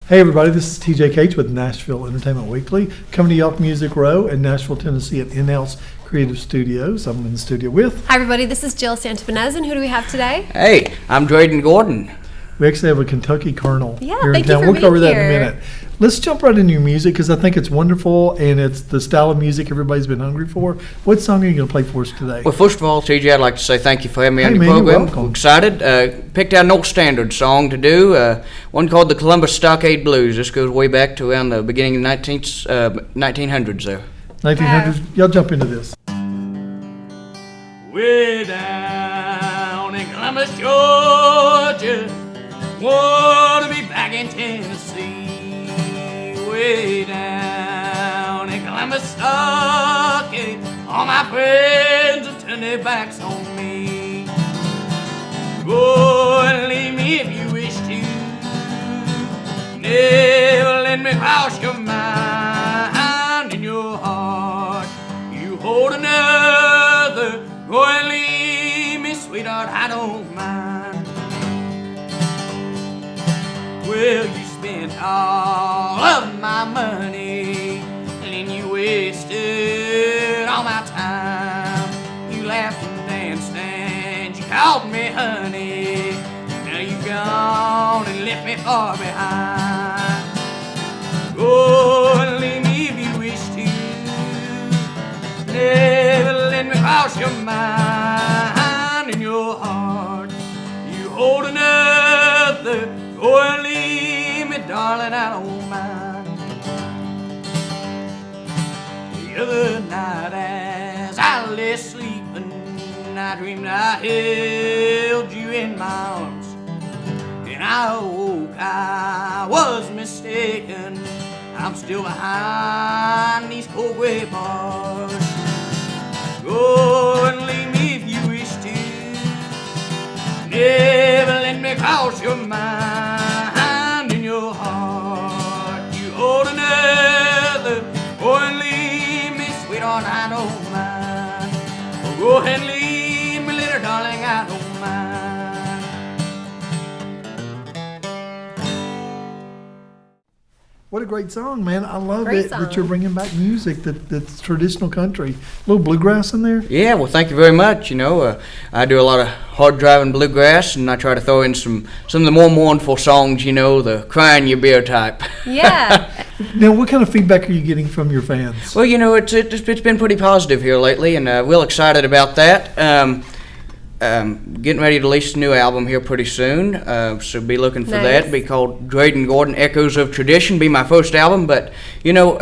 Hey everybody, this is TJ Cates with Nashville Entertainment Weekly, coming to you off Music Row in Nashville, Tennessee at InhausCreative Studios. I'm in the studio with... Hi everybody, this is Jill Santibanez, and who do we have today? Hey, I'm Dreyden Gordon. We actually have a Kentucky Colonel Yeah, here in thank you town. for We'll cover being that in a here. minute. Let's jump right into your music because I think it's wonderful and it's the style of music everybody's been hungry for. What song are you going to play for us today? Well, first of all, TJ, I'd like to say thank you for having me on Hey, your man, you're program. welcome. I'm excited. Picked out an old standard song to do, one called the Columbus Stockade Blues. This goes way back to around the beginning of the 1900s there. 1900s. Y'all jump into this. Way down in Columbus, Georgia, wanna be back in Tennessee. Way down in Columbus, Stockade, all my friends have turned their backs on me. Go and leave me if you wish to. Never let me cross your mind in your heart. You hold another. Go and leave me, sweetheart, I don't mind. Well, you spent all of my money, and then you wasted all my time. You laughed and danced and you called me honey. Now you've gone and left me far behind. Go and leave me if you wish to. Never let me cross your mind in your heart. You hold another, go and leave me, darling, I don't mind. The other night as I lay sleeping, I dreamed I held you in my arms. And I awoke, I was mistaken. I'm still behind these cold gray bars. Go and leave me if you wish to. Never let me cross your mind in your heart. You hold another. Go and leave me, sweetheart, I don't mind. Go ahead and leave me, little darling, I don't mind. What a great song, man. I love Great it that song. you're bringing back music that's traditional country. A little bluegrass in there. Yeah, well, thank you very much. You know, I do a lot of hard-driving bluegrass, and I try to throw in some of the more mournful songs, you know, the crying your beer type. Yeah. Now, what kind of feedback are you getting from your fans? Well, you know, it's been pretty positive here lately, and real excited about that. Getting ready to release a new album here pretty soon, so be looking for Nice. that. It'll be called Dreyden Gordon Echoes of Tradition, be my first album, but, you know,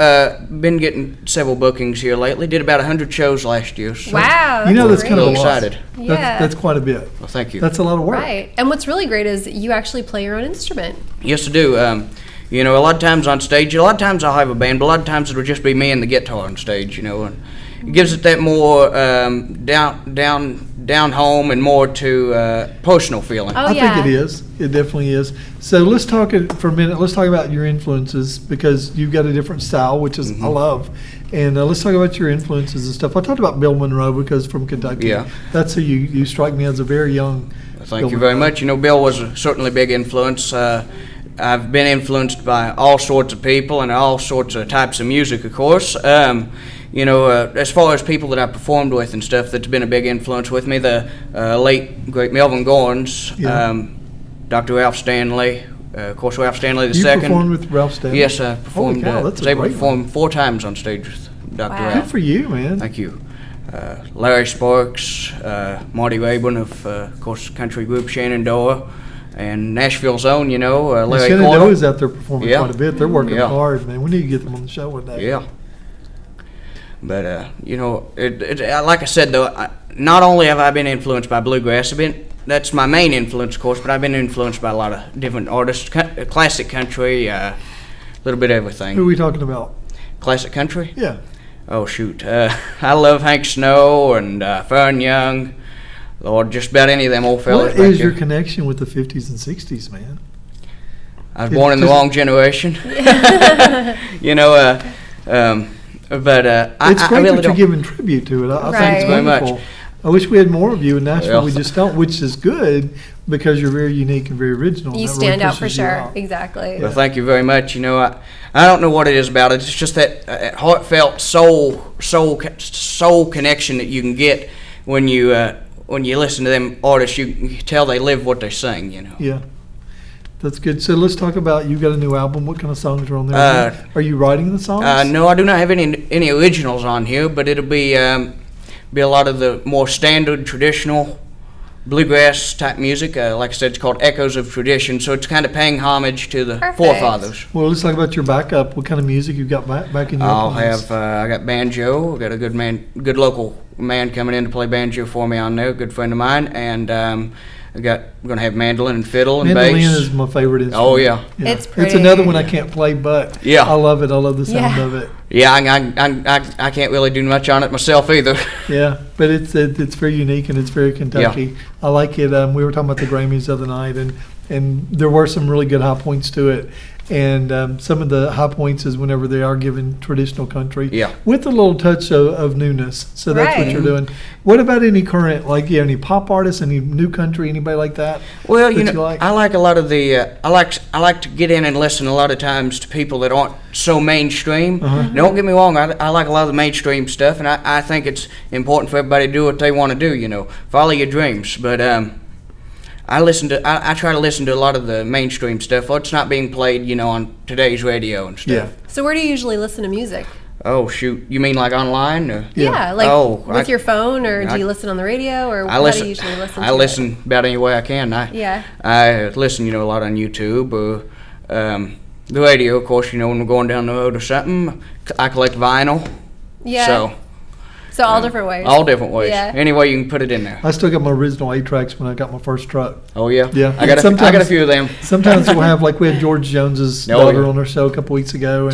been getting several bookings here lately. Did about 100 shows last year. So Wow. You know, that's great. kind of a Real lot. excited. Yeah. That's quite a bit. Well, thank you. That's a lot of work. Right. And what's really great is you actually play your own instrument. Yes, I do. You know, a lot of times on stage, a lot of times I'll have a band, but a lot of times it'll just be me and the guitar on stage, you know, and it gives it that more down home and more to personal feeling. Oh, I yeah. think it is. It definitely is. So let's talk for a minute. Let's talk about your influences because you've got a different style, which is I love. And let's talk about your influences and stuff. I talked about Bill Monroe because from Kentucky. Yeah. That's who you strike me as a very young. Thank Bill you very Monroe. much. You know, Bill was certainly a big influence. I've been influenced by all sorts of people and all sorts of types of music, of course. You know, as far as people that I've performed with and stuff, that's been a big influence with me. The late, great Melvin Gordons, Yeah. Dr. Ralph Stanley, of course, Ralph Stanley the You second. performed with Ralph Stanley? Yes, I performed. Holy cow, that's was a able to great perform 4 times on stage with Dr. Wow. Ralph. Good for you, man. Thank you. Larry Sparks, Marty Rayburn of course, country group Shenandoah, and Nashville's own, you know, Larry Shenandoah Corder. is out there performing Yeah. quite a bit. They're working Yeah. hard, man. We need to get them on the show one day. Yeah. But, you know, like I said, though, not only have I been influenced by bluegrass, that's my main influence, of course, but I've been influenced by a lot of different artists, classic country, a little bit of everything. Who are we talking about? Classic country? Yeah. Oh, shoot. I love Hank Snow and Fern Young. Lord, just about any of them old fellas. What back is your there. connection with the 50s and 60s, man? I was born in the just- wrong generation. You know, but It's I great really that you're don't. giving tribute to it. I think Right. it's Very much. wonderful. I wish we had more of you in Nashville. Well. We just don't, which is good because you're very unique and very original. and You that really stand out for pushes you sure. out. Exactly. Well, thank you very much. You know, I don't know what it is about it. It's just that heartfelt soul connection that you can get when you listen to them artists. You can tell they live what they sing. You know. Yeah. That's good. So let's talk about, you got a new album. What kind of songs are on there? Are you writing the songs? No, I do not have any originals on here, but it'll be a lot of the more standard, traditional bluegrass type music. Like I said, it's called Echoes of Tradition, so it's kind of paying homage to the Perfect. forefathers. Well, let's talk about your backup. What kind of music you got back in your I'll plans? have I got banjo. I got a good local man coming in to play banjo for me on there. A good friend of mine, and we're gonna have mandolin and fiddle and Mandolin bass. is my favorite instrument. Oh yeah. It's It's pretty. another one I can't play, but Yeah. I love it. I love the sound Yeah. of it. Yeah, I can't really do much on it myself either. Yeah, but it's very unique and it's very Kentucky. I like it. We were talking about the Grammys the other night, and there were some really good high points to it. And some of the high points is whenever they are given traditional country, Yeah. with a little touch of newness. So that's what Right. you're doing. What about any current, like, any pop artists, any new country, anybody like that? Well, that you know, I like a lot of the. I like to get in and listen a lot of times to people that aren't so mainstream. Don't get me wrong. I like a lot of the mainstream stuff, and I think it's important for everybody to do what they want to do. You know, follow your dreams. But I try to listen to a lot of the mainstream stuff. What's not being played, you know, on today's radio and stuff. Yeah. So where do you usually listen to music? Oh shoot, you mean like online? Or? Yeah, like Oh, with your phone, or do I- you listen on the radio, or I how listen. do you usually listen? I to listen about any way I can. Yeah. I listen, you know, a lot on YouTube or the radio. Of course, you know, when we're going down the road or something, I collect vinyl. It? Yeah. So all different ways. all different ways. Yeah. Any way you can put it in there. I still got my original 8-tracks when I got my first truck. Oh yeah. Yeah. I got a Sometimes- few of them. Sometimes we'll have, like, we had George Jones's Oh, daughter yeah. on our show a couple weeks ago. And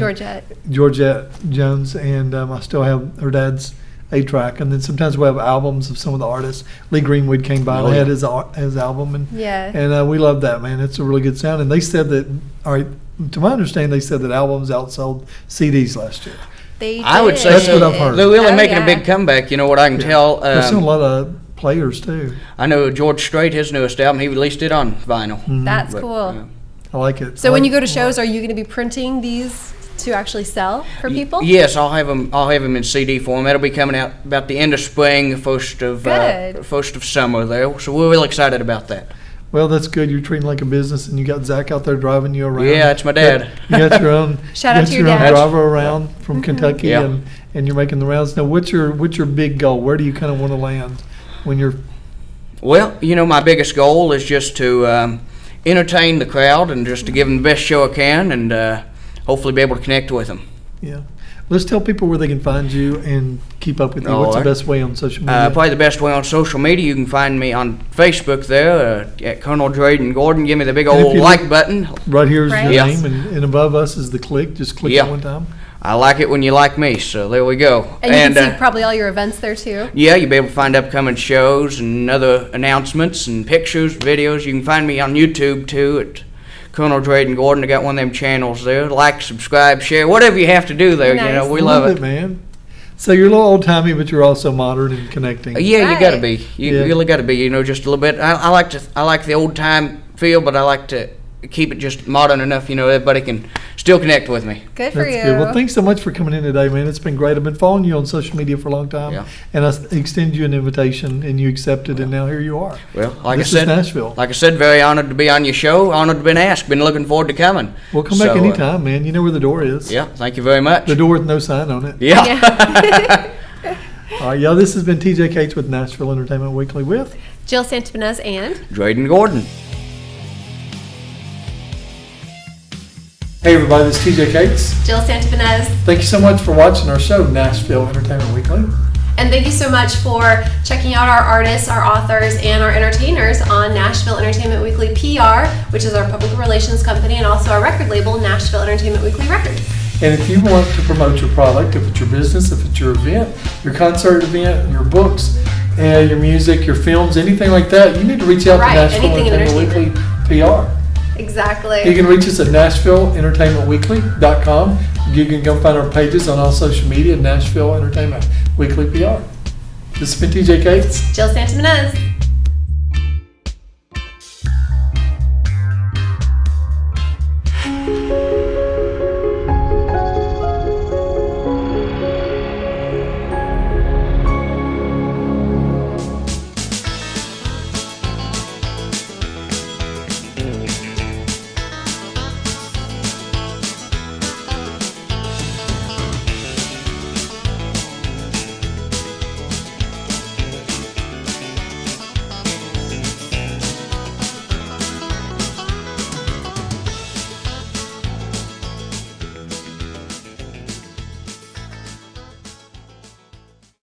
Georgette. Jones, and I still have her dad's 8-track. And then sometimes we have albums of some of the artists. Lee Greenwood came by and Oh, I had yeah. his album, and Yeah. we love that, man. It's a really good sound. And they said that, all right, to my understanding, they said that albums outsold CDs last year. They I would say That's so. what I've heard. They're really Oh, making yeah. a big comeback. You know what I can tell. There's still a lot of players too. I know George Strait, his newest album, he released it on vinyl. That's But, cool. I like it. So I when like- you go to shows, are you going to be printing these to actually sell for people? Yes, I'll have them in CD form. That'll be coming out about the end of spring, first of summer there. So we're really excited about that. Well, that's good. You're treating it like a business, and you got Zach out there driving you around. Yeah, that's my dad. You got your own. Shout you out got to your own dad. driver around from Kentucky, Yeah. and you're making the rounds. Now, what's your big goal? Where do you kind of want to land when you're? Well, you know, my biggest goal is just to entertain the crowd and just to give them the best show I can, and hopefully be able to connect with them. Yeah. Let's tell people where they can find you and keep up with you. Oh, What's the I- best way on social media? Probably the best way on social media, you can find me on Facebook there at Col Dreyden Gordon. Give me the big And if old you like look- button. Right here is Right. your Yeah. name, and above us is the click. Just click Yeah. it one time. I like it when you like me, so there we go. And you can see probably all your events there too. Yeah, you'll be able to find upcoming shows and other announcements and pictures, videos. You can find me on YouTube too at Col Dreyden Gordon. I got one of them channels there. Like, subscribe, share, whatever you have to do there. You Nice. know, we love it. man. So you're a little old timey, but you're also modern and connecting. Yeah, you gotta Right. be. You Yeah. really gotta be. You know, just a little bit. I like the old time feel, but I like to keep it just modern enough. You know, everybody can still connect with me. Good for That's you. good. Well, thanks so much for coming in today, man. It's been great. I've been following you on social media for a long time, Yeah. and I extended you an invitation, and you accepted, and now here you are. Well, like This I said, is Nashville. Like I said, very honored to be on your show. Honored to be asked. Been looking forward to coming. We'll come back So, anytime, man. You know where the door is. Yeah, thank you very much. The door with no sign on it. Yeah. Yeah. All right, y'all. This has been TJ Cates with Nashville Entertainment Weekly with. Jill Santibanez and Dreyden Gordon. Hey, everybody. This is TJ Cates. Jill Santibanez. Thank you so much for watching our show, Nashville Entertainment Weekly. And thank you so much for checking out our artists, our authors, and our entertainers on Nashville Entertainment Weekly PR, which is our public relations company, and also our record label, Nashville Entertainment Weekly Records. And if you want to promote your product, if it's your business, if it's your event, your concert event, your books, your music, your films, anything like that, you need to reach out Right, to Nashville anything in Entertainment Weekly PR. Exactly. You can reach us at NashvilleEntertainmentWeekly.com. You can go find our pages on all social media, Nashville Entertainment Weekly PR. This has been TJ Cates. Jill Santibanez.